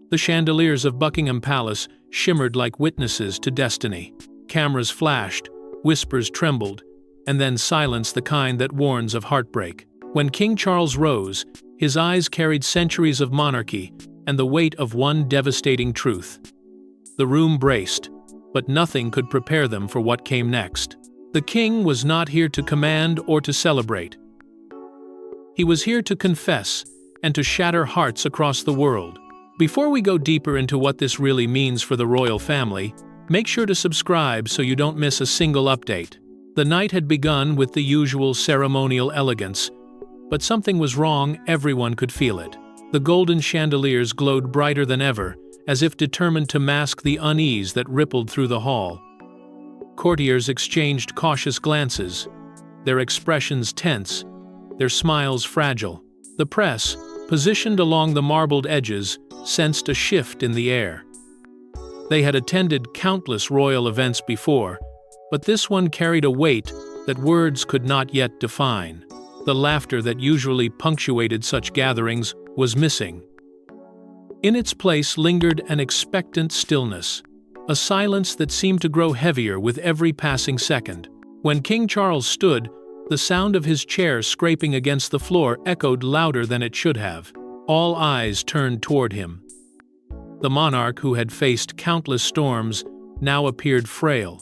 The chandeliers of Buckingham Palace shimmered like witnesses to destiny. Cameras flashed, whispers trembled, and then silence the kind that warns of heartbreak. When King Charles rose, his eyes carried centuries of monarchy and the weight of one devastating truth. The room braced, but nothing could prepare them for what came next. The king was not here to command or to celebrate. He was here to confess and to shatter hearts across the world. Before we go deeper into what this really means for the royal family, make sure to subscribe so you don't miss a single update. The night had begun with the usual ceremonial elegance, but something was wrong. Everyone could feel it. The golden chandeliers glowed brighter than ever, as if determined to mask the unease that rippled through the hall. Courtiers exchanged cautious glances, their expressions tense, their smiles fragile. The press, positioned along the marbled edges, sensed a shift in the air. They had attended countless royal events before, but this one carried a weight that words could not yet define. The laughter that usually punctuated such gatherings was missing. In its place lingered an expectant stillness, a silence that seemed to grow heavier with every passing second. When King Charles stood, the sound of his chair scraping against the floor echoed louder than it should have. All eyes turned toward him. The monarch, who had faced countless storms, now appeared frail,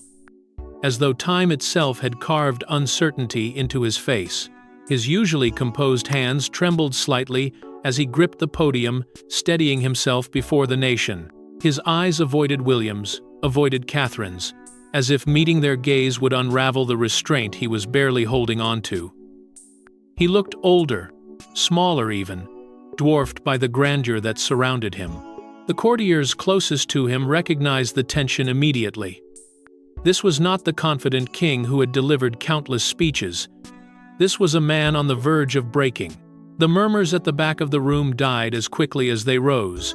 as though time itself had carved uncertainty into his face. His usually composed hands trembled slightly as he gripped the podium, steadying himself before the nation. His eyes avoided William's, avoided Catherine's, as if meeting their gaze would unravel the restraint he was barely holding on to. He looked older, smaller even, dwarfed by the grandeur that surrounded him. The courtiers closest to him recognized the tension immediately. This was not the confident king who had delivered countless speeches. This was a man on the verge of breaking. The murmurs at the back of the room died as quickly as they rose.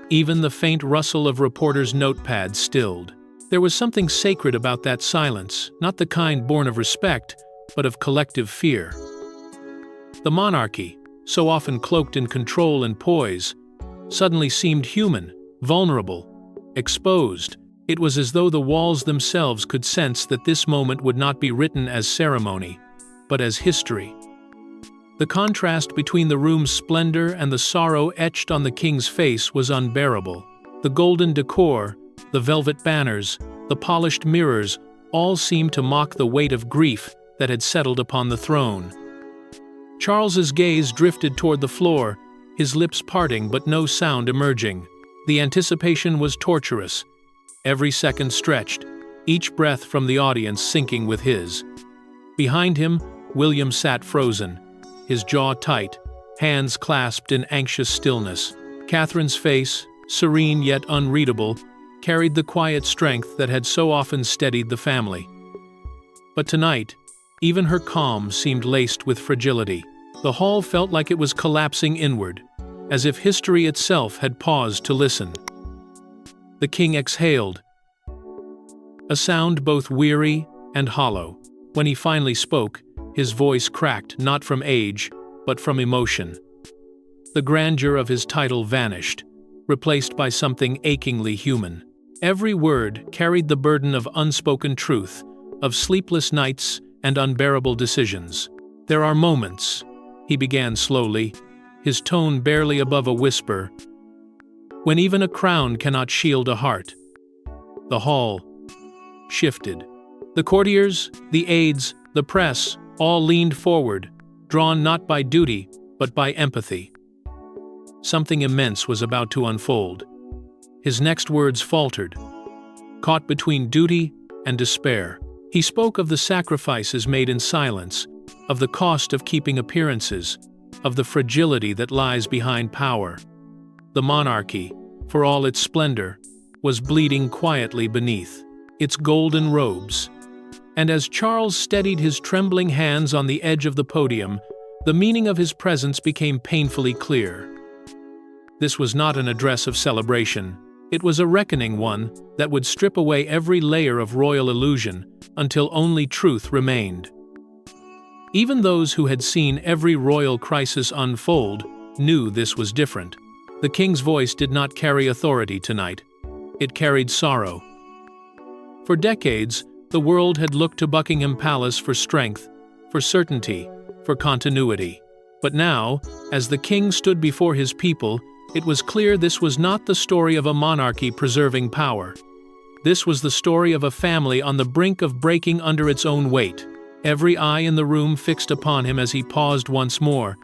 Even the faint rustle of reporters' notepads stilled. There was something sacred about that silence, not the kind born of respect, but of collective fear. The monarchy, so often cloaked in control and poise, suddenly seemed human, vulnerable, exposed. It was as though the walls themselves could sense that this moment would not be written as ceremony, but as history. The contrast between the room's splendor and the sorrow etched on the king's face was unbearable. The golden decor, the velvet banners, the polished mirrors, all seemed to mock the weight of grief that had settled upon the throne. Charles's gaze drifted toward the floor, his lips parting but no sound emerging. The anticipation was torturous. Every second stretched, each breath from the audience sinking with his. Behind him, William sat frozen, his jaw tight, hands clasped in anxious stillness. Catherine's face, serene yet unreadable, carried the quiet strength that had so often steadied the family. But tonight, even her calm seemed laced with fragility. The hall felt like it was collapsing inward, as if history itself had paused to listen. The king exhaled, a sound both weary and hollow. When he finally spoke, his voice cracked not from age, but from emotion. The grandeur of his title vanished, replaced by something achingly human. Every word carried the burden of unspoken truth, of sleepless nights and unbearable decisions. "There are moments," he began slowly, his tone barely above a whisper, "when even a crown cannot shield a heart." The hall shifted. The courtiers, the aides, the press, all leaned forward, drawn not by duty, but by empathy. Something immense was about to unfold. His next words faltered, caught between duty and despair. He spoke of the sacrifices made in silence, of the cost of keeping appearances, of the fragility that lies behind power. The monarchy, for all its splendor, was bleeding quietly beneath its golden robes. And as Charles steadied his trembling hands on the edge of the podium, the meaning of his presence became painfully clear. This was not an address of celebration. It was a reckoning one that would strip away every layer of royal illusion until only truth remained. Even those who had seen every royal crisis unfold knew this was different. The king's voice did not carry authority tonight. It carried sorrow. For decades, the world had looked to Buckingham Palace for strength, for certainty, for continuity. But now, as the king stood before his people, it was clear this was not the story of a monarchy preserving power. This was the story of a family on the brink of breaking under its own weight. Every eye in the room fixed upon him as he paused once more,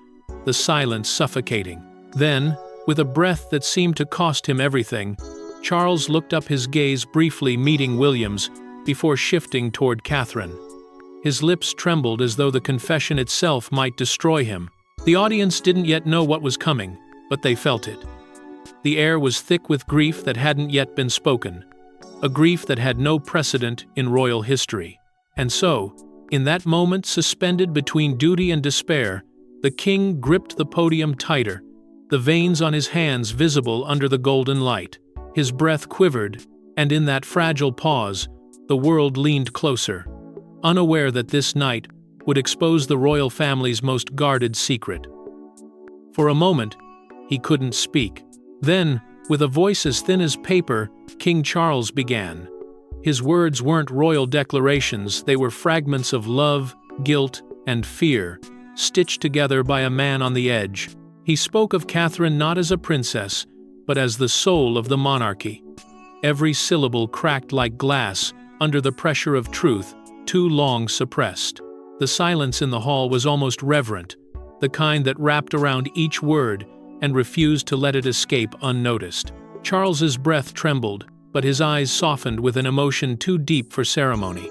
the silence suffocating. Then, with a breath that seemed to cost him everything, Charles looked up, his gaze briefly meeting William's before shifting toward Catherine. His lips trembled as though the confession itself might destroy him. The audience didn't yet know what was coming, but they felt it. The air was thick with grief that hadn't yet been spoken, a grief that had no precedent in royal history. And so, in that moment suspended between duty and despair, the king gripped the podium tighter, the veins on his hands visible under the golden light. His breath quivered, and in that fragile pause, the world leaned closer, unaware that this night would expose the royal family's most guarded secret. For a moment, he couldn't speak. Then, with a voice as thin as paper, King Charles began. His words weren't royal declarations, they were fragments of love, guilt, and fear, stitched together by a man on the edge. He spoke of Catherine not as a princess, but as the soul of the monarchy. Every syllable cracked like glass under the pressure of truth, too long suppressed. The silence in the hall was almost reverent, the kind that wrapped around each word and refused to let it escape unnoticed. Charles's breath trembled, but his eyes softened with an emotion too deep for ceremony.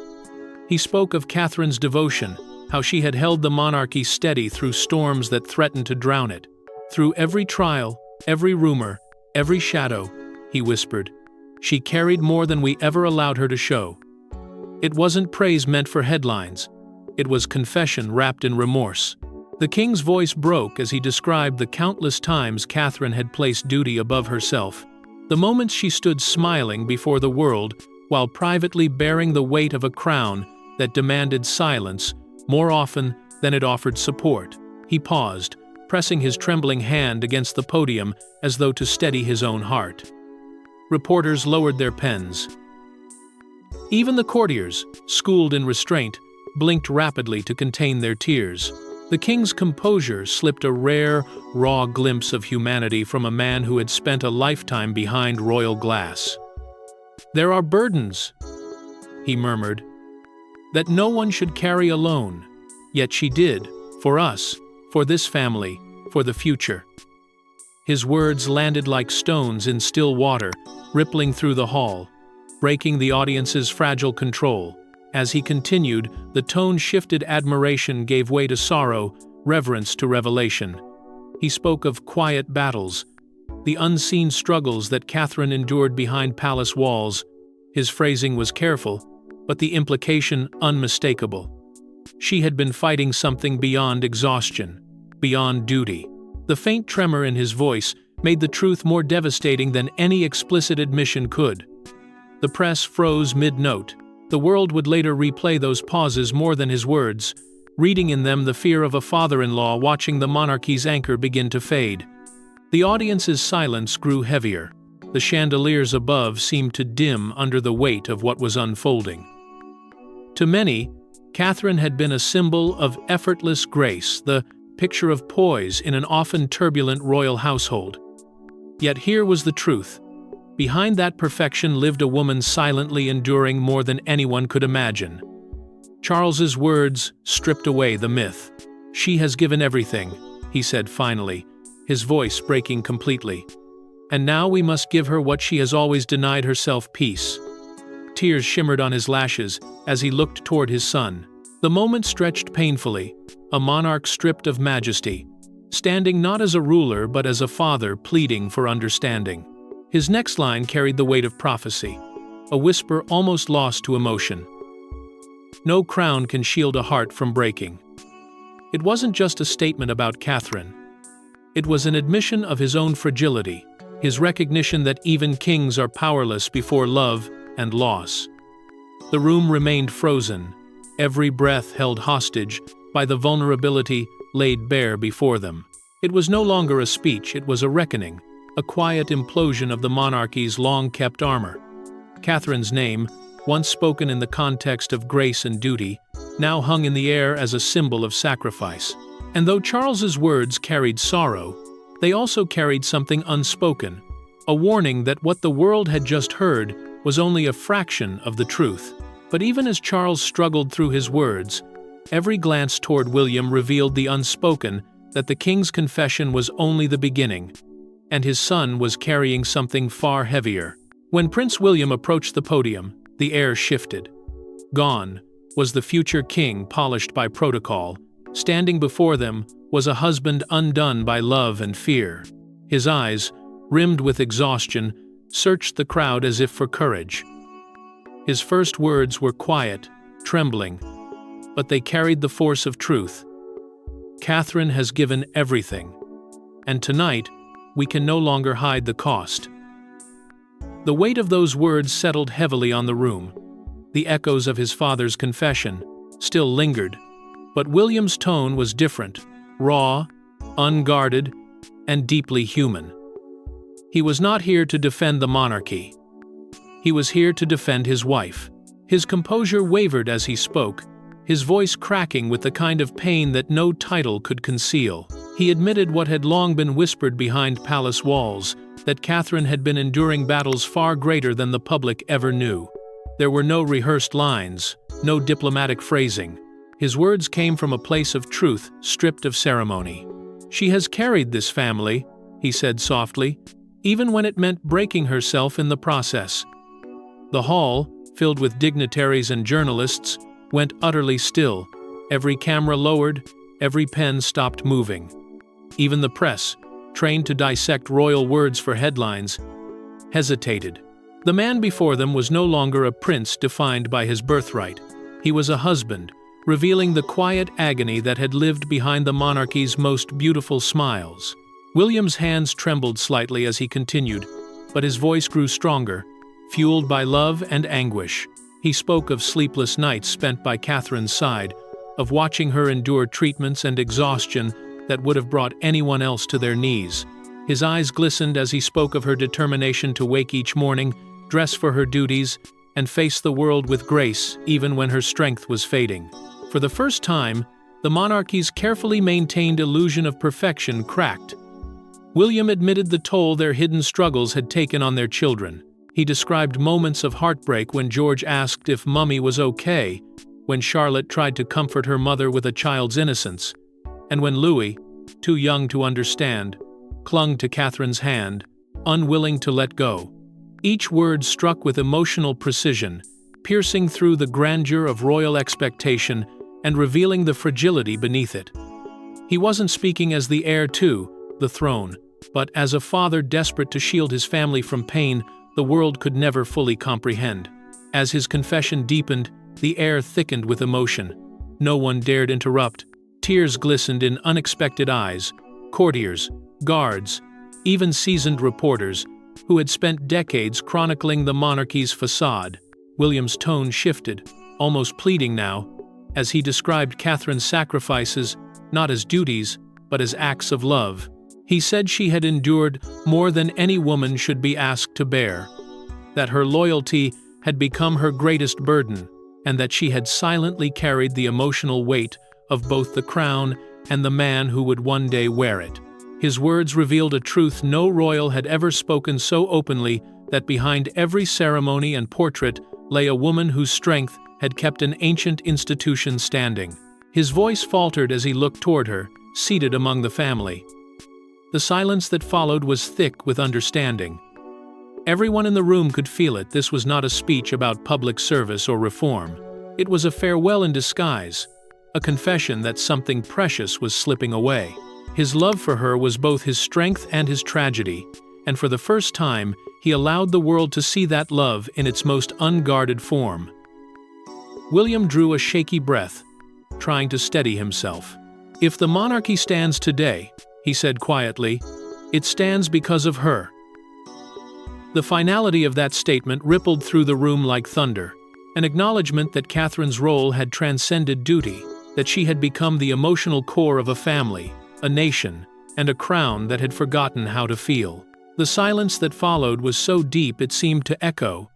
He spoke of Catherine's devotion, how she had held the monarchy steady through storms that threatened to drown it. Through every trial, every rumor, every shadow, he whispered, she carried more than we ever allowed her to show. It wasn't praise meant for headlines. It was confession wrapped in remorse. The king's voice broke as he described the countless times Catherine had placed duty above herself, the moments she stood smiling before the world while privately bearing the weight of a crown that demanded silence more often than it offered support. He paused, pressing his trembling hand against the podium as though to steady his own heart. Reporters lowered their pens. Even the courtiers, schooled in restraint, blinked rapidly to contain their tears. The king's composure slipped a rare, raw glimpse of humanity from a man who had spent a lifetime behind royal glass. "There are burdens," he murmured, "that no one should carry alone. Yet she did, for us, for this family, for the future." His words landed like stones in still water, rippling through the hall, breaking the audience's fragile control. As he continued, the tone shifted. Admiration gave way to sorrow, reverence to revelation. He spoke of quiet battles, the unseen struggles that Catherine endured behind palace walls. His phrasing was careful, but the implication unmistakable. She had been fighting something beyond exhaustion, beyond duty. The faint tremor in his voice made the truth more devastating than any explicit admission could. The press froze mid-note. The world would later replay those pauses more than his words, reading in them the fear of a father-in-law watching the monarchy's anchor begin to fade. The audience's silence grew heavier. The chandeliers above seemed to dim under the weight of what was unfolding. To many, Catherine had been a symbol of effortless grace, the picture of poise in an often turbulent royal household. Yet here was the truth. Behind that perfection lived a woman silently enduring more than anyone could imagine. Charles's words stripped away the myth. "She has given everything," he said finally, his voice breaking completely. "And now we must give her what she has always denied herself: peace." Tears shimmered on his lashes as he looked toward his son. The moment stretched painfully, a monarch stripped of majesty, standing not as a ruler but as a father pleading for understanding. His next line carried the weight of prophecy, a whisper almost lost to emotion. "No crown can shield a heart from breaking." It wasn't just a statement about Catherine. It was an admission of his own fragility, his recognition that even kings are powerless before love and loss. The room remained frozen, every breath held hostage by the vulnerability laid bare before them. It was no longer a speech, it was a reckoning, a quiet implosion of the monarchy's long-kept armor. Catherine's name, once spoken in the context of grace and duty, now hung in the air as a symbol of sacrifice. And though Charles's words carried sorrow, they also carried something unspoken, a warning that what the world had just heard was only a fraction of the truth. But even as Charles struggled through his words, every glance toward William revealed the unspoken, that the king's confession was only the beginning, and his son was carrying something far heavier. When Prince William approached the podium, the air shifted. Gone was the future king polished by protocol. Standing before them was a husband undone by love and fear. His eyes, rimmed with exhaustion, searched the crowd as if for courage. His first words were quiet, trembling, but they carried the force of truth. Catherine has given everything, and tonight we can no longer hide the cost. The weight of those words settled heavily on the room. The echoes of his father's confession still lingered, but William's tone was different, raw, unguarded, and deeply human. He was not here to defend the monarchy. He was here to defend his wife. His composure wavered as he spoke, his voice cracking with the kind of pain that no title could conceal. He admitted what had long been whispered behind palace walls, that Catherine had been enduring battles far greater than the public ever knew. There were no rehearsed lines, no diplomatic phrasing. His words came from a place of truth, stripped of ceremony. "She has carried this family," he said softly, "even when it meant breaking herself in the process." The hall, filled with dignitaries and journalists, went utterly still. Every camera lowered, every pen stopped moving. Even the press, trained to dissect royal words for headlines, hesitated. The man before them was no longer a prince defined by his birthright. He was a husband, revealing the quiet agony that had lived behind the monarchy's most beautiful smiles. William's hands trembled slightly as he continued, but his voice grew stronger, fueled by love and anguish. He spoke of sleepless nights spent by Catherine's side, of watching her endure treatments and exhaustion that would have brought anyone else to their knees. His eyes glistened as he spoke of her determination to wake each morning, dress for her duties, and face the world with grace even when her strength was fading. For the first time, the monarchy's carefully maintained illusion of perfection cracked. William admitted the toll their hidden struggles had taken on their children. He described moments of heartbreak when George asked if Mummy was okay, when Charlotte tried to comfort her mother with a child's innocence, and when Louis, too young to understand, clung to Catherine's hand, unwilling to let go. Each word struck with emotional precision, piercing through the grandeur of royal expectation and revealing the fragility beneath it. He wasn't speaking as the heir to the throne, but as a father desperate to shield his family from pain the world could never fully comprehend. As his confession deepened, the air thickened with emotion. No one dared interrupt. Tears glistened in unexpected eyes. Courtiers, guards, even seasoned reporters, who had spent decades chronicling the monarchy's facade. William's tone shifted, almost pleading now, as he described Catherine's sacrifices not as duties, but as acts of love. He said she had endured more than any woman should be asked to bear, that her loyalty had become her greatest burden, and that she had silently carried the emotional weight of both the crown and the man who would one day wear it. His words revealed a truth no royal had ever spoken so openly, that behind every ceremony and portrait lay a woman whose strength had kept an ancient institution standing. His voice faltered as he looked toward her, seated among the family. The silence that followed was thick with understanding. Everyone in the room could feel it. This was not a speech about public service or reform. It was a farewell in disguise, a confession that something precious was slipping away. His love for her was both his strength and his tragedy, and for the first time, he allowed the world to see that love in its most unguarded form. William drew a shaky breath, trying to steady himself. "If the monarchy stands today," he said quietly, "it stands because of her." The finality of that statement rippled through the room like thunder, an acknowledgement that Catherine's role had transcended duty, that she had become the emotional core of a family, a nation, and a crown that had forgotten how to feel. The silence that followed was so deep it seemed to echo.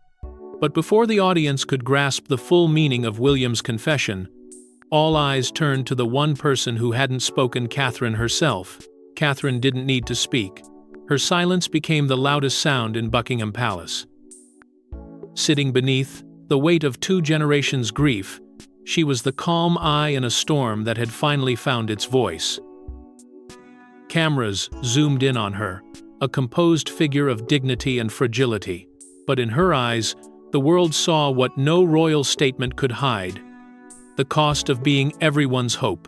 But before the audience could grasp the full meaning of William's confession, all eyes turned to the one person who hadn't spoken: Catherine herself. Catherine didn't need to speak. Her silence became the loudest sound in Buckingham Palace. Sitting beneath the weight of 2 generations' grief, she was the calm eye in a storm that had finally found its voice. Cameras zoomed in on her, a composed figure of dignity and fragility. But in her eyes, the world saw what no royal statement could hide: the cost of being everyone's hope.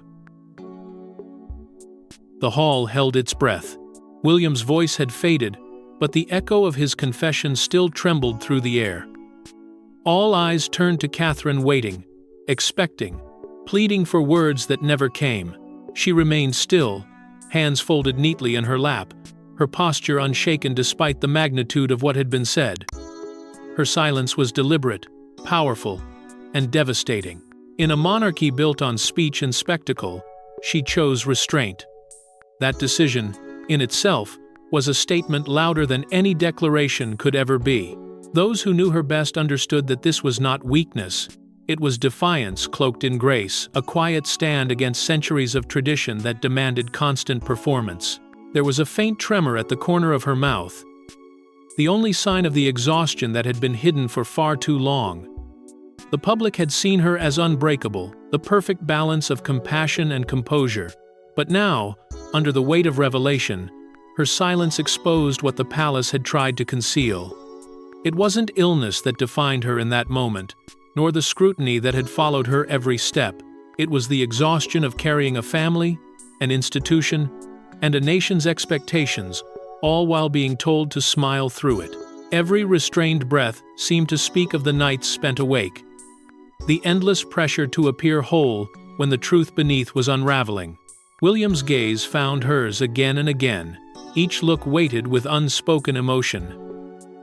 The hall held its breath. William's voice had faded, but the echo of his confession still trembled through the air. All eyes turned to Catherine, waiting, expecting, pleading for words that never came. She remained still, hands folded neatly in her lap, her posture unshaken despite the magnitude of what had been said. Her silence was deliberate, powerful, and devastating. In a monarchy built on speech and spectacle, she chose restraint. That decision, in itself, was a statement louder than any declaration could ever be. Those who knew her best understood that this was not weakness. It was defiance cloaked in grace, a quiet stand against centuries of tradition that demanded constant performance. There was a faint tremor at the corner of her mouth, the only sign of the exhaustion that had been hidden for far too long. The public had seen her as unbreakable, the perfect balance of compassion and composure. But now, under the weight of revelation, her silence exposed what the palace had tried to conceal. It wasn't illness that defined her in that moment, nor the scrutiny that had followed her every step. It was the exhaustion of carrying a family, an institution, and a nation's expectations, all while being told to smile through it. Every restrained breath seemed to speak of the nights spent awake, the endless pressure to appear whole when the truth beneath was unraveling. William's gaze found hers again and again, each look weighted with unspoken emotion.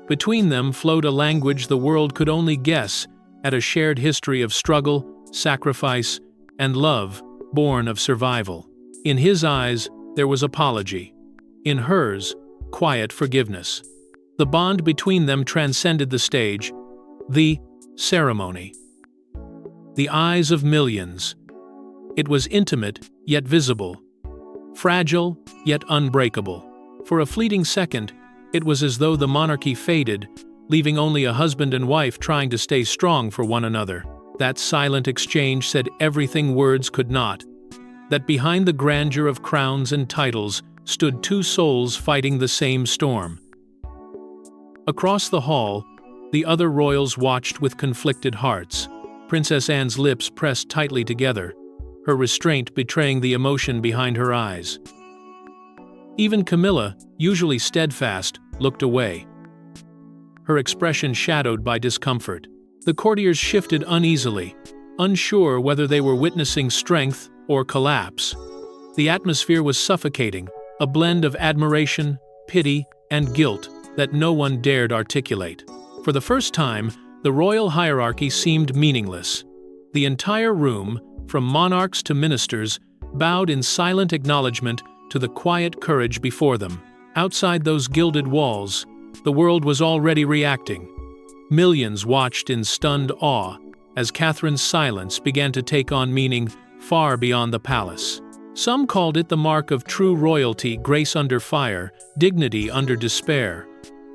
Between them flowed a language the world could only guess at, a shared history of struggle, sacrifice, and love, born of survival. In his eyes, there was apology. In hers, quiet forgiveness. The bond between them transcended the stage, the ceremony. The eyes of millions. It was intimate, yet visible. Fragile, yet unbreakable. For a fleeting second, it was as though the monarchy faded, leaving only a husband and wife trying to stay strong for one another. That silent exchange said everything words could not. That behind the grandeur of crowns and titles stood 2 souls fighting the same storm. Across the hall, the other royals watched with conflicted hearts. Princess Anne's lips pressed tightly together, her restraint betraying the emotion behind her eyes. Even Camilla, usually steadfast, looked away, her expression shadowed by discomfort. The courtiers shifted uneasily, unsure whether they were witnessing strength or collapse. The atmosphere was suffocating, a blend of admiration, pity, and guilt that no one dared articulate. For the first time, the royal hierarchy seemed meaningless. The entire room, from monarchs to ministers, bowed in silent acknowledgement to the quiet courage before them. Outside those gilded walls, the world was already reacting. Millions watched in stunned awe as Catherine's silence began to take on meaning far beyond the palace. Some called it the mark of true royalty, grace under fire, dignity under despair.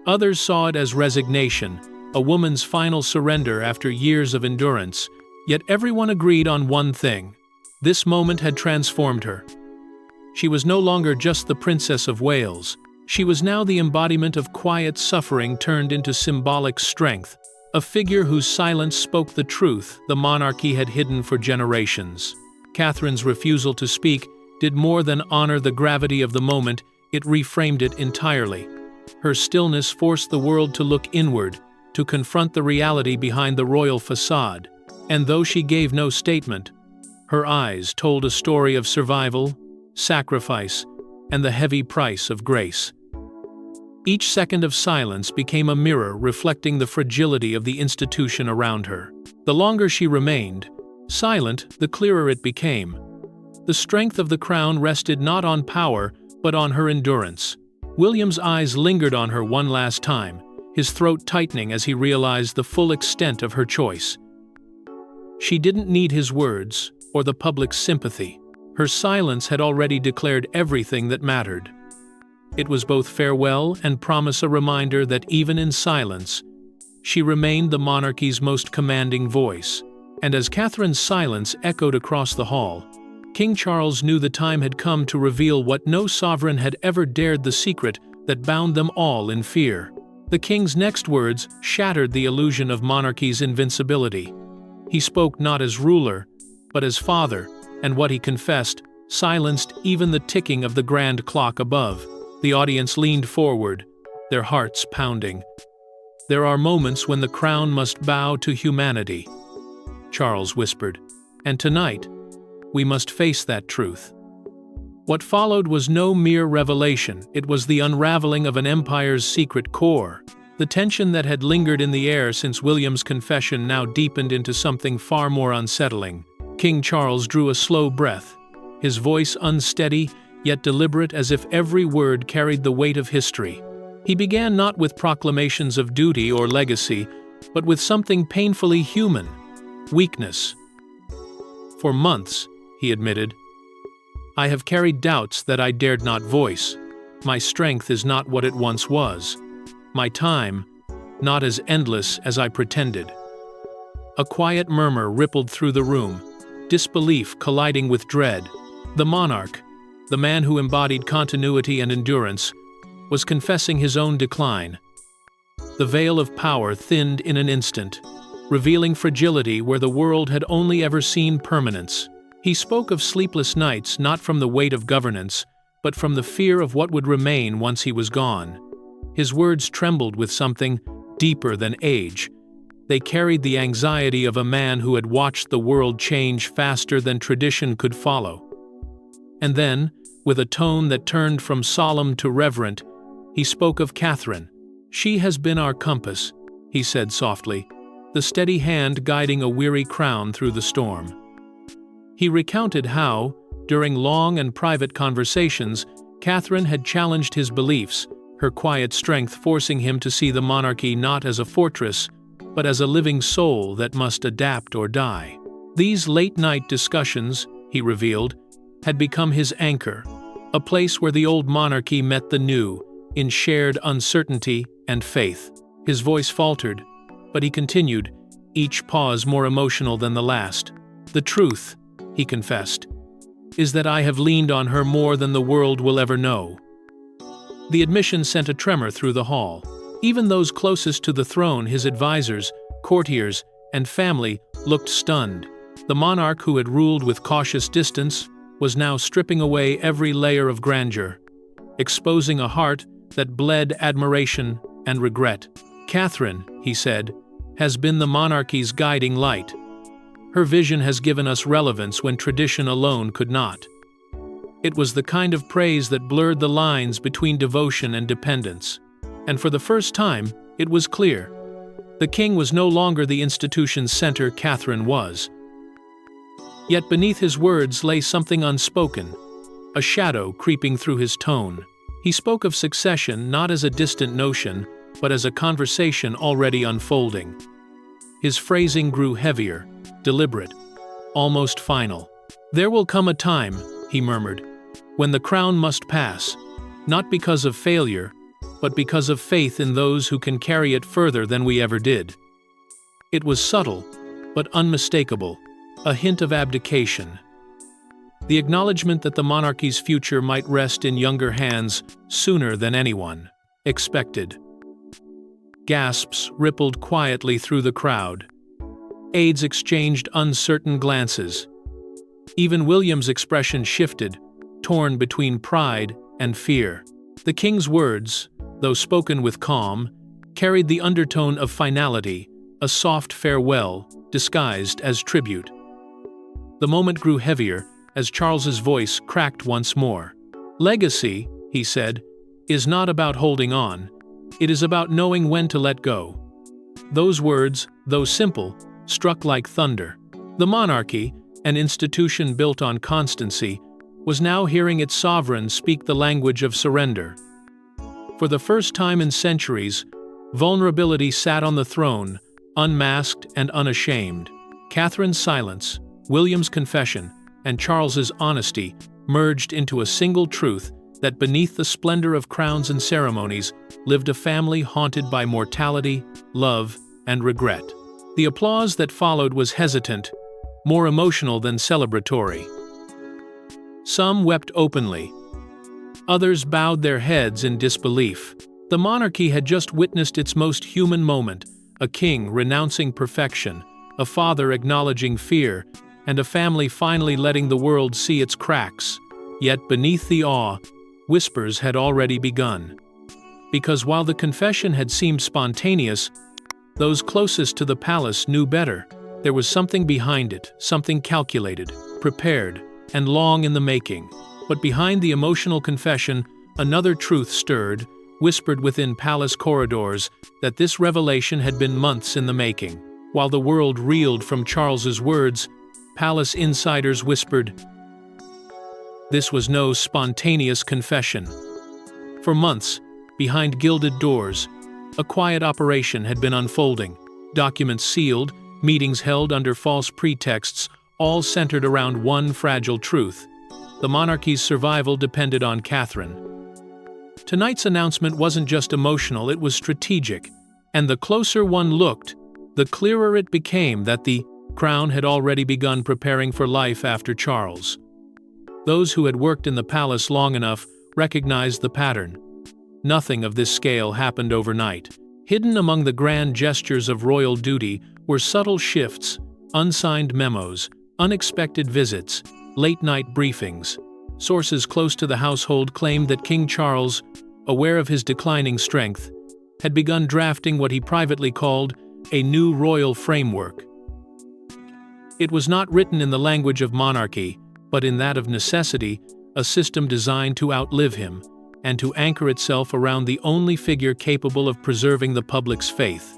Others saw it as resignation, a woman's final surrender after years of endurance. Yet everyone agreed on one thing: this moment had transformed her. She was no longer just the Princess of Wales. She was now the embodiment of quiet suffering turned into symbolic strength, a figure whose silence spoke the truth the monarchy had hidden for generations. Catherine's refusal to speak did more than honor the gravity of the moment, it reframed it entirely. Her stillness forced the world to look inward, to confront the reality behind the royal facade. And though she gave no statement, her eyes told a story of survival, sacrifice, and the heavy price of grace. Each second of silence became a mirror reflecting the fragility of the institution around her. The longer she remained silent, the clearer it became. The strength of the crown rested not on power, but on her endurance. William's eyes lingered on her one last time, his throat tightening as he realized the full extent of her choice. She didn't need his words, or the public's sympathy. Her silence had already declared everything that mattered. It was both farewell and promise, a reminder that even in silence, she remained the monarchy's most commanding voice. And as Catherine's silence echoed across the hall, King Charles knew the time had come to reveal what no sovereign had ever dared, the secret that bound them all in fear. The king's next words shattered the illusion of monarchy's invincibility. He spoke not as ruler, but as father, and what he confessed silenced even the ticking of the grand clock above. The audience leaned forward, their hearts pounding. "There are moments when the crown must bow to humanity," Charles whispered, "and tonight, we must face that truth." What followed was no mere revelation, it was the unraveling of an empire's secret core. The tension that had lingered in the air since William's confession now deepened into something far more unsettling. King Charles drew a slow breath, his voice unsteady yet deliberate, as if every word carried the weight of history. He began not with proclamations of duty or legacy, but with something painfully human: weakness. "For months," he admitted, "I have carried doubts that I dared not voice. My strength is not what it once was. My time, not as endless as I pretended." A quiet murmur rippled through the room, disbelief colliding with dread. The monarch, the man who embodied continuity and endurance, was confessing his own decline. The veil of power thinned in an instant, revealing fragility where the world had only ever seen permanence. He spoke of sleepless nights not from the weight of governance, but from the fear of what would remain once he was gone. His words trembled with something deeper than age. They carried the anxiety of a man who had watched the world change faster than tradition could follow. And then, with a tone that turned from solemn to reverent, he spoke of Catherine. "She has been our compass," he said softly, the steady hand guiding a weary crown through the storm. He recounted how, during long and private conversations, Catherine had challenged his beliefs, her quiet strength forcing him to see the monarchy not as a fortress, but as a living soul that must adapt or die. These late-night discussions, he revealed, had become his anchor, a place where the old monarchy met the new, in shared uncertainty and faith. His voice faltered, but he continued, each pause more emotional than the last. "The truth," he confessed, "is that I have leaned on her more than the world will ever know." The admission sent a tremor through the hall. Even those closest to the throne, his advisors, courtiers, and family, looked stunned. The monarch who had ruled with cautious distance was now stripping away every layer of grandeur, exposing a heart that bled admiration and regret. "Catherine," he said, "has been the monarchy's guiding light. Her vision has given us relevance when tradition alone could not." It was the kind of praise that blurred the lines between devotion and dependence. And for the first time, it was clear. The king was no longer the institution's center, Catherine was. Yet beneath his words lay something unspoken, a shadow creeping through his tone. He spoke of succession not as a distant notion, but as a conversation already unfolding. His phrasing grew heavier, deliberate, almost final. "There will come a time," he murmured, "when the crown must pass, not because of failure, but because of faith in those who can carry it further than we ever did." It was subtle, but unmistakable, a hint of abdication. The acknowledgement that the monarchy's future might rest in younger hands sooner than anyone expected. Gasps rippled quietly through the crowd. Aides exchanged uncertain glances. Even William's expression shifted, torn between pride and fear. The king's words, though spoken with calm, carried the undertone of finality, a soft farewell disguised as tribute. The moment grew heavier as Charles's voice cracked once more. "Legacy," he said, "is not about holding on. It is about knowing when to let go." Those words, though simple, struck like thunder. The monarchy, an institution built on constancy, was now hearing its sovereign speak the language of surrender. For the first time in centuries, vulnerability sat on the throne, unmasked and unashamed. Catherine's silence, William's confession, and Charles's honesty merged into a single truth that beneath the splendor of crowns and ceremonies lived a family haunted by mortality, love, and regret. The applause that followed was hesitant, more emotional than celebratory. Some wept openly. Others bowed their heads in disbelief. The monarchy had just witnessed its most human moment, a king renouncing perfection, a father acknowledging fear, and a family finally letting the world see its cracks. Yet beneath the awe, whispers had already begun. Because while the confession had seemed spontaneous, those closest to the palace knew better. There was something behind it, something calculated, prepared, and long in the making. But behind the emotional confession, another truth stirred, whispered within palace corridors, that this revelation had been months in the making. While the world reeled from Charles's words, palace insiders whispered, this was no spontaneous confession. For months, behind gilded doors, a quiet operation had been unfolding. Documents sealed, meetings held under false pretexts, all centered around one fragile truth. The monarchy's survival depended on Catherine. Tonight's announcement wasn't just emotional, it was strategic. And the closer one looked, the clearer it became that the crown had already begun preparing for life after Charles. Those who had worked in the palace long enough recognized the pattern. Nothing of this scale happened overnight. Hidden among the grand gestures of royal duty were subtle shifts, unsigned memos, unexpected visits, late-night briefings. Sources close to the household claimed that King Charles, aware of his declining strength, had begun drafting what he privately called a new royal framework. It was not written in the language of monarchy, but in that of necessity, a system designed to outlive him, and to anchor itself around the only figure capable of preserving the public's faith: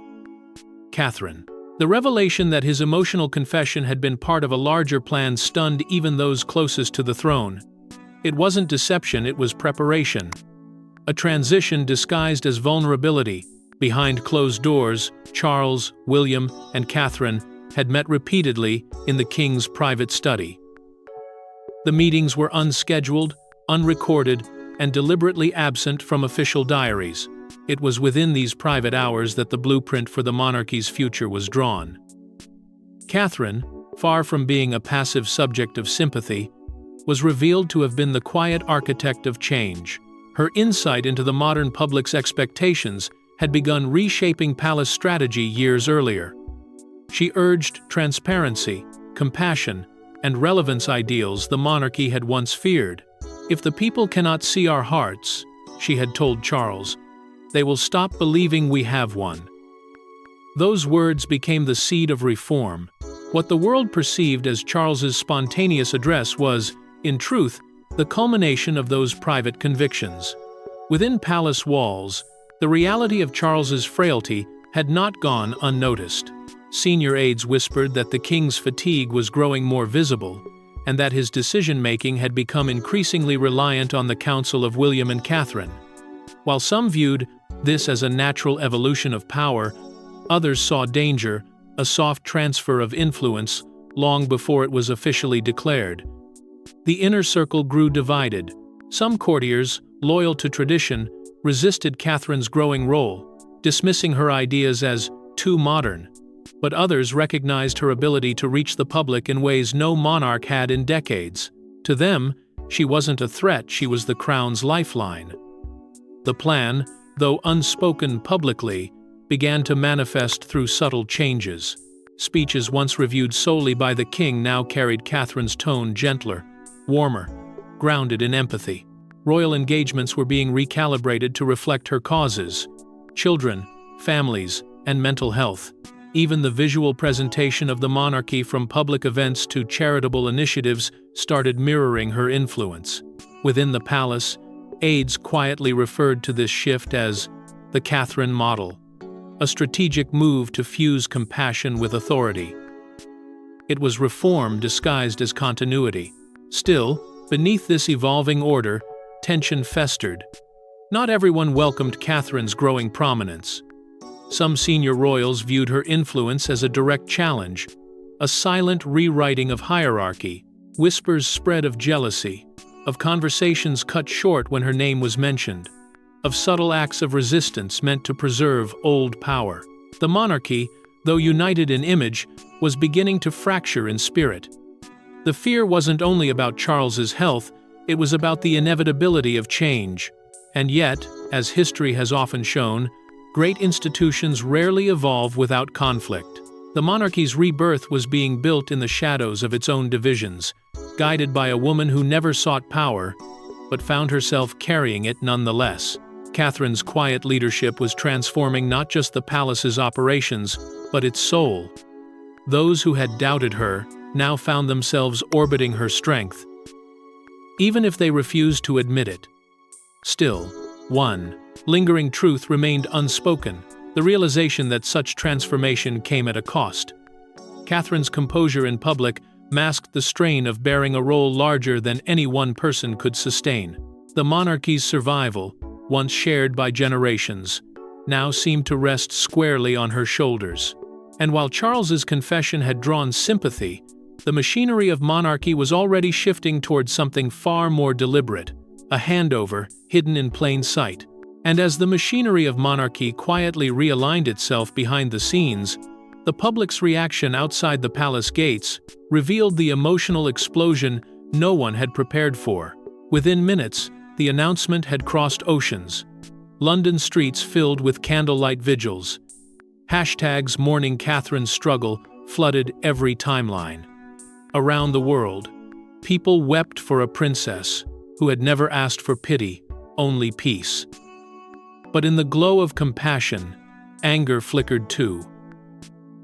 Catherine. The revelation that his emotional confession had been part of a larger plan stunned even those closest to the throne. It wasn't deception, it was preparation. A transition disguised as vulnerability. Behind closed doors, Charles, William, and Catherine had met repeatedly in the king's private study. The meetings were unscheduled, unrecorded, and deliberately absent from official diaries. It was within these private hours that the blueprint for the monarchy's future was drawn. Catherine, far from being a passive subject of sympathy, was revealed to have been the quiet architect of change. Her insight into the modern public's expectations had begun reshaping palace strategy years earlier. She urged transparency, compassion, and relevance, ideals the monarchy had once feared. If the people cannot see our hearts, she had told Charles, they will stop believing we have one. Those words became the seed of reform. What the world perceived as Charles's spontaneous address was, in truth, the culmination of those private convictions. Within palace walls, the reality of Charles's frailty had not gone unnoticed. Senior aides whispered that the king's fatigue was growing more visible, and that his decision-making had become increasingly reliant on the counsel of William and Catherine. While some viewed this as a natural evolution of power, others saw danger, a soft transfer of influence, long before it was officially declared. The inner circle grew divided. Some courtiers, loyal to tradition, resisted Catherine's growing role, dismissing her ideas as too modern. But others recognized her ability to reach the public in ways no monarch had in decades. To them, she wasn't a threat, she was the crown's lifeline. The plan, though unspoken publicly, began to manifest through subtle changes. Speeches once reviewed solely by the king now carried Catherine's tone gentler, warmer, grounded in empathy. Royal engagements were being recalibrated to reflect her causes: children, families, and mental health. Even the visual presentation of the monarchy, from public events to charitable initiatives, started mirroring her influence. Within the palace, aides quietly referred to this shift as the Catherine model, a strategic move to fuse compassion with authority. It was reform disguised as continuity. Still, beneath this evolving order, tension festered. Not everyone welcomed Catherine's growing prominence. Some senior royals viewed her influence as a direct challenge, a silent rewriting of hierarchy, whispers spread of jealousy, of conversations cut short when her name was mentioned, of subtle acts of resistance meant to preserve old power. The monarchy, though united in image, was beginning to fracture in spirit. The fear wasn't only about Charles's health, it was about the inevitability of change. And yet, as history has often shown, great institutions rarely evolve without conflict. The monarchy's rebirth was being built in the shadows of its own divisions, guided by a woman who never sought power, but found herself carrying it nonetheless. Catherine's quiet leadership was transforming not just the palace's operations, but its soul. Those who had doubted her now found themselves orbiting her strength, even if they refused to admit it. Still, one lingering truth remained unspoken, the realization that such transformation came at a cost. Catherine's composure in public masked the strain of bearing a role larger than any one person could sustain. The monarchy's survival, once shared by generations, now seemed to rest squarely on her shoulders. And while Charles's confession had drawn sympathy, the machinery of monarchy was already shifting towards something far more deliberate, a handover hidden in plain sight. And as the machinery of monarchy quietly realigned itself behind the scenes, the public's reaction outside the palace gates revealed the emotional explosion no one had prepared for. Within minutes, the announcement had crossed oceans. London streets filled with candlelight vigils. Hashtags mourning Catherine's struggle flooded every timeline. Around the world, people wept for a princess who had never asked for pity, only peace. But in the glow of compassion, anger flickered too.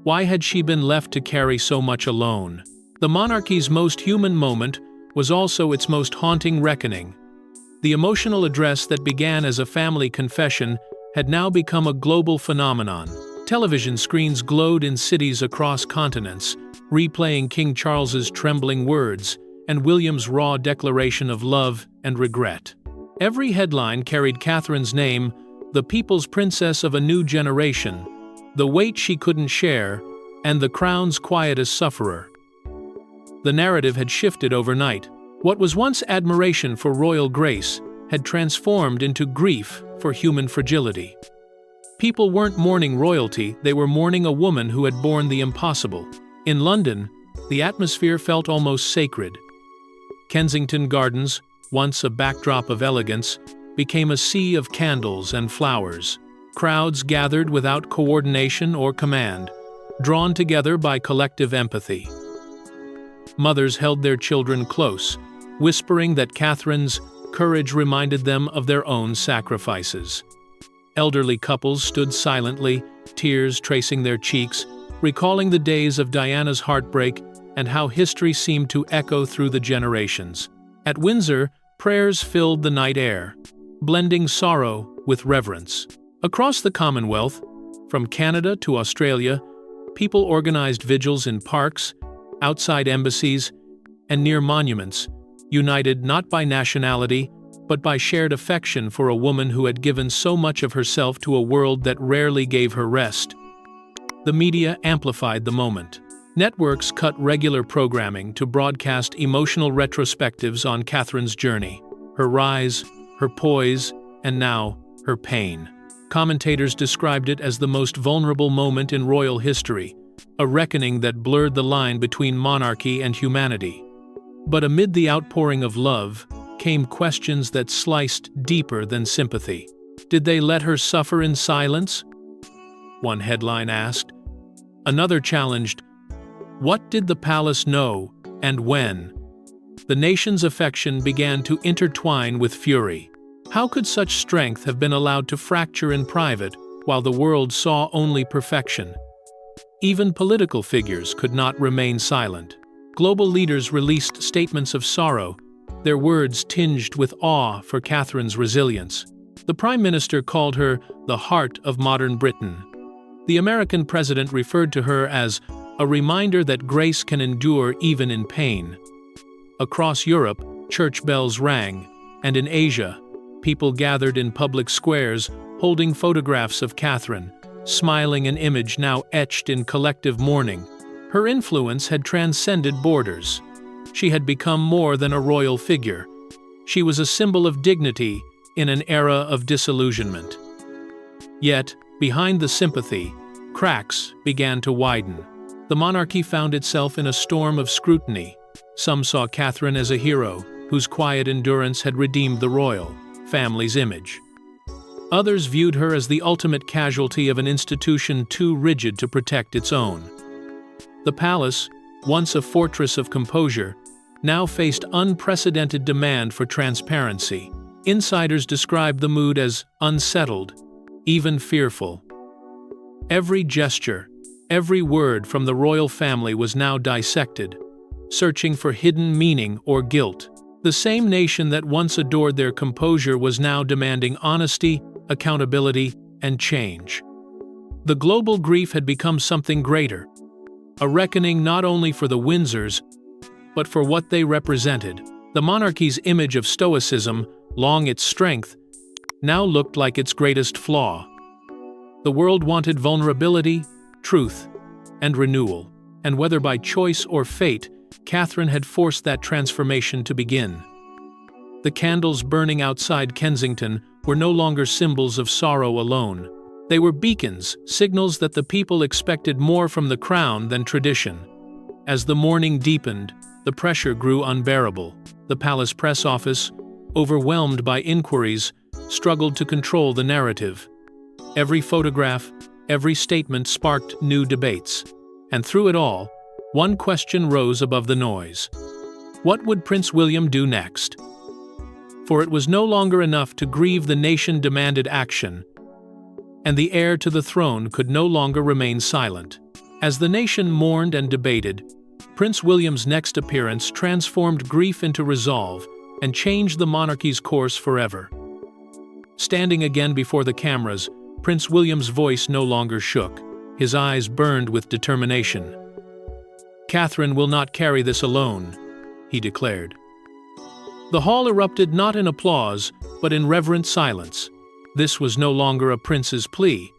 Why had she been left to carry so much alone? The monarchy's most human moment was also its most haunting reckoning. The emotional address that began as a family confession had now become a global phenomenon. Television screens glowed in cities across continents, replaying King Charles's trembling words and William's raw declaration of love and regret. Every headline carried Catherine's name, the people's princess of a new generation, the weight she couldn't share, and the crown's quietest sufferer. The narrative had shifted overnight. What was once admiration for royal grace had transformed into grief for human fragility. People weren't mourning royalty, they were mourning a woman who had borne the impossible. In London, the atmosphere felt almost sacred. Kensington Gardens, once a backdrop of elegance, became a sea of candles and flowers. Crowds gathered without coordination or command, drawn together by collective empathy. Mothers held their children close, whispering that Catherine's courage reminded them of their own sacrifices. Elderly couples stood silently, tears tracing their cheeks, recalling the days of Diana's heartbreak and how history seemed to echo through the generations. At Windsor, prayers filled the night air, blending sorrow with reverence. Across the Commonwealth, from Canada to Australia, people organized vigils in parks, outside embassies, and near monuments, united not by nationality, but by shared affection for a woman who had given so much of herself to a world that rarely gave her rest. The media amplified the moment. Networks cut regular programming to broadcast emotional retrospectives on Catherine's journey, her rise, her poise, and now, her pain. Commentators described it as the most vulnerable moment in royal history, a reckoning that blurred the line between monarchy and humanity. But amid the outpouring of love came questions that sliced deeper than sympathy. Did they let her suffer in silence? One headline asked. Another challenged, what did the palace know, and when? The nation's affection began to intertwine with fury. How could such strength have been allowed to fracture in private, while the world saw only perfection? Even political figures could not remain silent. Global leaders released statements of sorrow, their words tinged with awe for Catherine's resilience. The Prime Minister called her the heart of modern Britain. The American president referred to her as a reminder that grace can endure even in pain. Across Europe, church bells rang, and in Asia, people gathered in public squares, holding photographs of Catherine, smiling, an image now etched in collective mourning. Her influence had transcended borders. She had become more than a royal figure. She was a symbol of dignity in an era of disillusionment. Yet, behind the sympathy, cracks began to widen. The monarchy found itself in a storm of scrutiny. Some saw Catherine as a hero, whose quiet endurance had redeemed the royal family's image. Others viewed her as the ultimate casualty of an institution too rigid to protect its own. The palace, once a fortress of composure, now faced unprecedented demand for transparency. Insiders described the mood as unsettled, even fearful. Every gesture, every word from the royal family was now dissected, searching for hidden meaning or guilt. The same nation that once adored their composure was now demanding honesty, accountability, and change. The global grief had become something greater, a reckoning not only for the Windsors, but for what they represented. The monarchy's image of stoicism, long its strength, now looked like its greatest flaw. The world wanted vulnerability, truth, and renewal, and whether by choice or fate, Catherine had forced that transformation to begin. The candles burning outside Kensington were no longer symbols of sorrow alone. They were beacons, signals that the people expected more from the crown than tradition. As the mourning deepened, the pressure grew unbearable. The palace press office, overwhelmed by inquiries, struggled to control the narrative. Every photograph, every statement sparked new debates. And through it all, one question rose above the noise. What would Prince William do next? For it was no longer enough to grieve. The nation demanded action, and the heir to the throne could no longer remain silent. As the nation mourned and debated, Prince William's next appearance transformed grief into resolve and changed the monarchy's course forever. Standing again before the cameras, Prince William's voice no longer shook. His eyes burned with determination. "Catherine will not carry this alone," he declared. The hall erupted not in applause, but in reverent silence. This was no longer a prince's plea.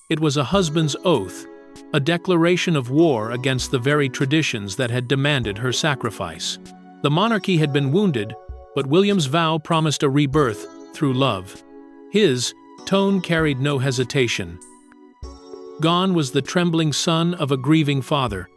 It was a husband's oath, a declaration of war against the very traditions that had demanded her sacrifice. The monarchy had been wounded, but William's vow promised a rebirth through love. His tone carried no hesitation. Gone was the trembling son of a grieving father.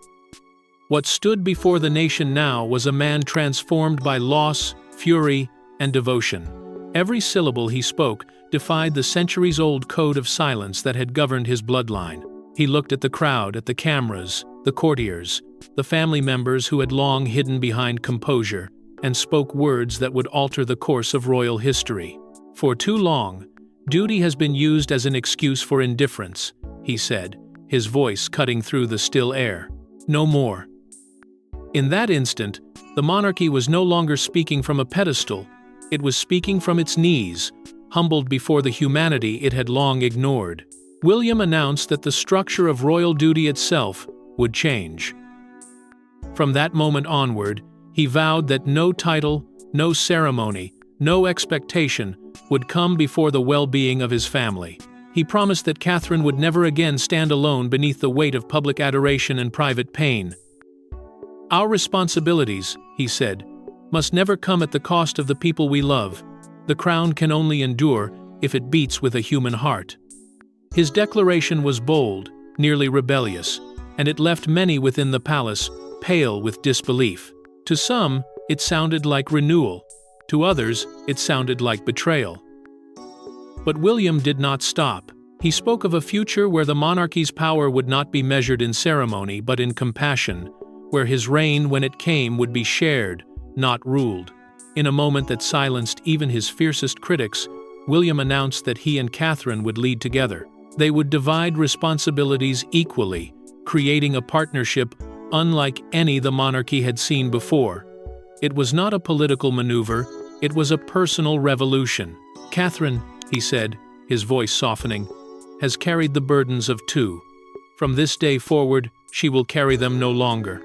What stood before the nation now was a man transformed by loss, fury, and devotion. Every syllable he spoke defied the centuries-old code of silence that had governed his bloodline. He looked at the crowd, at the cameras, the courtiers, the family members who had long hidden behind composure, and spoke words that would alter the course of royal history. "For too long, duty has been used as an excuse for indifference," he said, his voice cutting through the still air. "No more." In that instant, the monarchy was no longer speaking from a pedestal. It was speaking from its knees, humbled before the humanity it had long ignored. William announced that the structure of royal duty itself would change. From that moment onward, he vowed that no title, no ceremony, no expectation would come before the well-being of his family. He promised that Catherine would never again stand alone beneath the weight of public adoration and private pain. "Our responsibilities," he said, "must never come at the cost of the people we love. The crown can only endure if it beats with a human heart." His declaration was bold, nearly rebellious, and it left many within the palace pale with disbelief. To some, it sounded like renewal. To others, it sounded like betrayal. But William did not stop. He spoke of a future where the monarchy's power would not be measured in ceremony but in compassion, where his reign, when it came, would be shared, not ruled. In a moment that silenced even his fiercest critics, William announced that he and Catherine would lead together. They would divide responsibilities equally, creating a partnership unlike any the monarchy had seen before. It was not a political maneuver, it was a personal revolution. "Catherine," he said, his voice softening, "has carried the burdens of two. From this day forward, she will carry them no longer.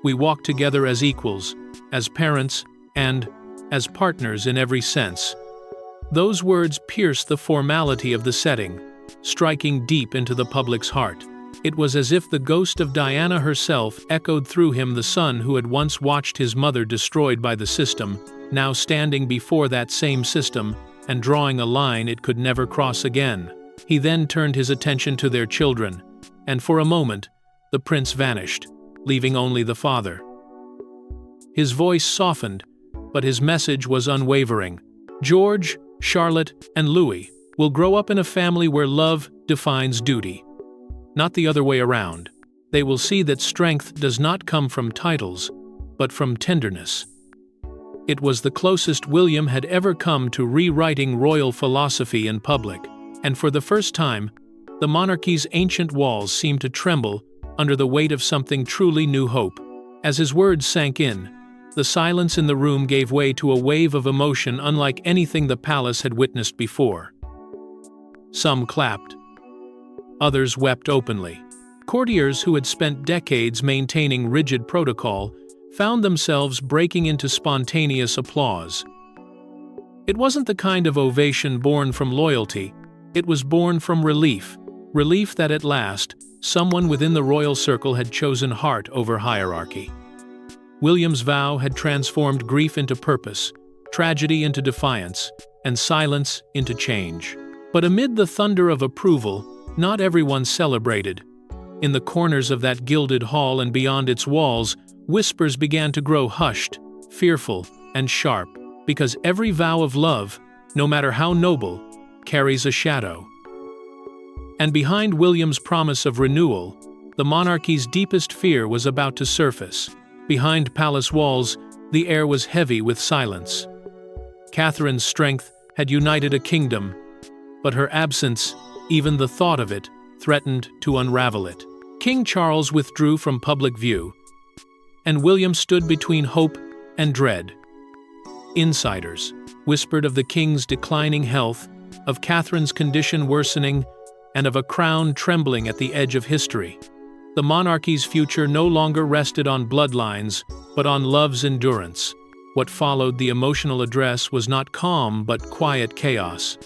We walk together as equals, as parents, and as partners in every sense." Those words pierced the formality of the setting, striking deep into the public's heart. It was as if the ghost of Diana herself echoed through him, the son who had once watched his mother destroyed by the system, now standing before that same system and drawing a line it could never cross again. He then turned his attention to their children, and for a moment, the prince vanished, leaving only the father. His voice softened, but his message was unwavering. George, Charlotte, and Louis will grow up in a family where love defines duty. Not the other way around. They will see that strength does not come from titles, but from tenderness. It was the closest William had ever come to rewriting royal philosophy in public, and for the first time, the monarchy's ancient walls seemed to tremble under the weight of something truly new hope. As his words sank in, the silence in the room gave way to a wave of emotion unlike anything the palace had witnessed before. Some clapped. Others wept openly. Courtiers who had spent decades maintaining rigid protocol found themselves breaking into spontaneous applause. It wasn't the kind of ovation born from loyalty, it was born from relief that at last, someone within the royal circle had chosen heart over hierarchy. William's vow had transformed grief into purpose, tragedy into defiance, and silence into change. But amid the thunder of approval, not everyone celebrated. In the corners of that gilded hall and beyond its walls, whispers began to grow hushed, fearful, and sharp, because every vow of love, no matter how noble, carries a shadow. And behind William's promise of renewal, the monarchy's deepest fear was about to surface. Behind palace walls, the air was heavy with silence. Catherine's strength had united a kingdom, but her absence, even the thought of it, threatened to unravel it. King Charles withdrew from public view, and William stood between hope and dread. Insiders whispered of the king's declining health, of Catherine's condition worsening, and of a crown trembling at the edge of history. The monarchy's future no longer rested on bloodlines, but on love's endurance. What followed the emotional address was not calm but quiet chaos.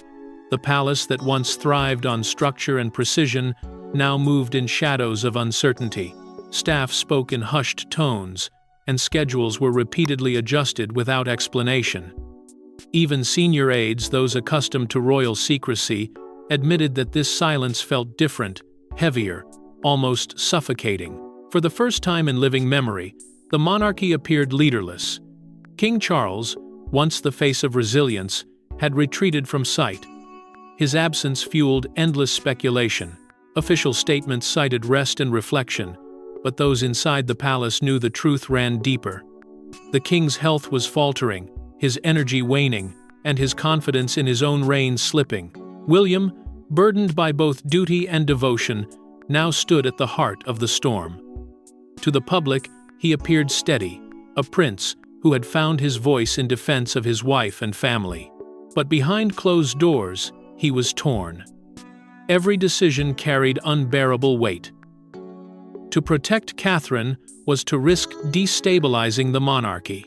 The palace that once thrived on structure and precision now moved in shadows of uncertainty. Staff spoke in hushed tones, and schedules were repeatedly adjusted without explanation. Even senior aides, those accustomed to royal secrecy, admitted that this silence felt different, heavier, almost suffocating. For the first time in living memory, the monarchy appeared leaderless. King Charles, once the face of resilience, had retreated from sight. His absence fueled endless speculation. Official statements cited rest and reflection, but those inside the palace knew the truth ran deeper. The king's health was faltering, his energy waning, and his confidence in his own reign slipping. William, burdened by both duty and devotion, now stood at the heart of the storm. To the public, he appeared steady, a prince who had found his voice in defense of his wife and family. But behind closed doors, he was torn. Every decision carried unbearable weight. To protect Catherine was to risk destabilizing the monarchy.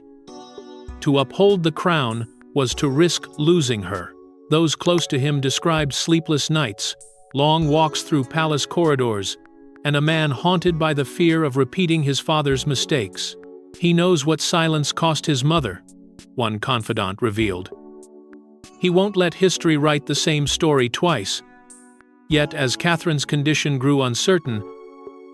To uphold the crown was to risk losing her. Those close to him described sleepless nights, long walks through palace corridors, and a man haunted by the fear of repeating his father's mistakes. "He knows what silence cost his mother," one confidant revealed. "He won't let history write the same story twice." Yet, as Catherine's condition grew uncertain,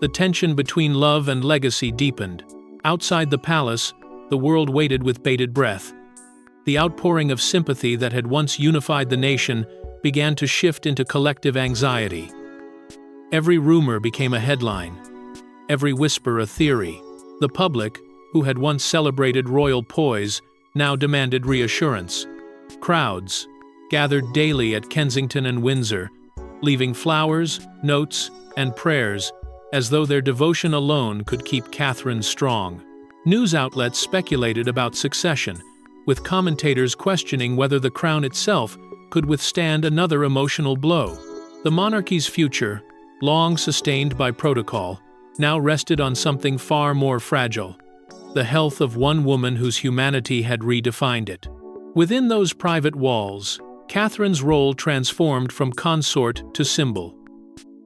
the tension between love and legacy deepened. Outside the palace, the world waited with bated breath. The outpouring of sympathy that had once unified the nation began to shift into collective anxiety. Every rumor became a headline, every whisper a theory. The public, who had once celebrated royal poise, now demanded reassurance. Crowds gathered daily at Kensington and Windsor, leaving flowers, notes, and prayers, as though their devotion alone could keep Catherine strong. News outlets speculated about succession, with commentators questioning whether the crown itself could withstand another emotional blow. The monarchy's future, long sustained by protocol, now rested on something far more fragile: the health of one woman whose humanity had redefined it. Within those private walls, Catherine's role transformed from consort to symbol.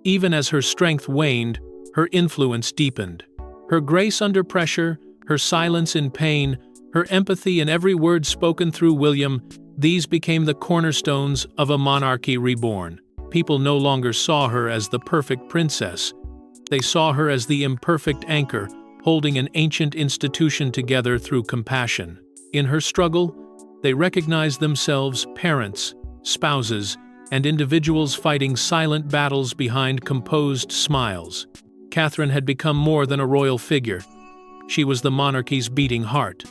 Even as her strength waned, her influence deepened. Her grace under pressure, her silence in pain, her empathy in every word spoken through William, these became the cornerstones of a monarchy reborn. People no longer saw her as the perfect princess. They saw her as the imperfect anchor, holding an ancient institution together through compassion. In her struggle, they recognized themselves parents, spouses, and individuals fighting silent battles behind composed smiles. Catherine had become more than a royal figure. She was the monarchy's beating heart.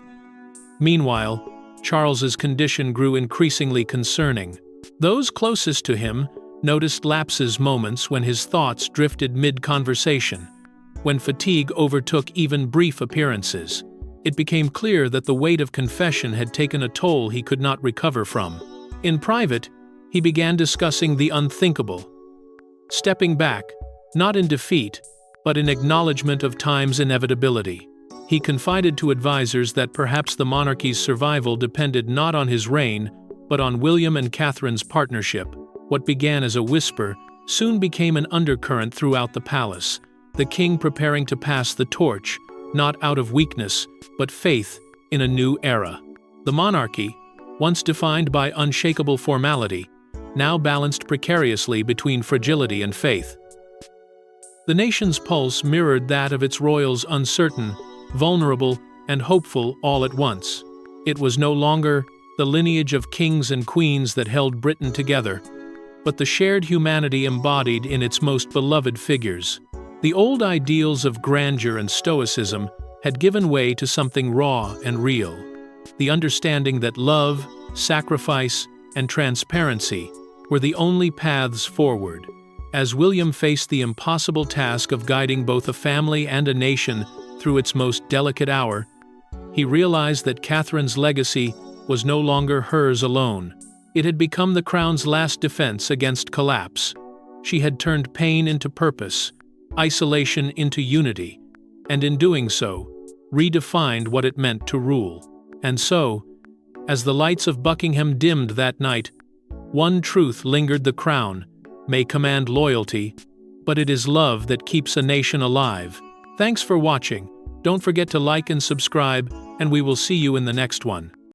Meanwhile, Charles's condition grew increasingly concerning. Those closest to him noticed lapses, moments when his thoughts drifted mid-conversation, when fatigue overtook even brief appearances. It became clear that the weight of confession had taken a toll he could not recover from. In private, he began discussing the unthinkable. Stepping back, not in defeat, but in acknowledgement of time's inevitability. He confided to advisers that perhaps the monarchy's survival depended not on his reign, but on William and Catherine's partnership. What began as a whisper soon became an undercurrent throughout the palace, the king preparing to pass the torch, not out of weakness, but faith in a new era. The monarchy, once defined by unshakable formality, now balanced precariously between fragility and faith. The nation's pulse mirrored that of its royals, uncertain, vulnerable, and hopeful all at once. It was no longer the lineage of kings and queens that held Britain together, but the shared humanity embodied in its most beloved figures. The old ideals of grandeur and stoicism had given way to something raw and real, the understanding that love, sacrifice, and transparency were the only paths forward. As William faced the impossible task of guiding both a family and a nation through its most delicate hour, he realized that Catherine's legacy was no longer hers alone. It had become the crown's last defense against collapse. She had turned pain into purpose, isolation into unity, and in doing so, redefined what it meant to rule. And so, as the lights of Buckingham dimmed that night, one truth lingered: the crown may command loyalty, but it is love that keeps a nation alive. Thanks for watching. Don't forget to like and subscribe, and we will see you in the next one.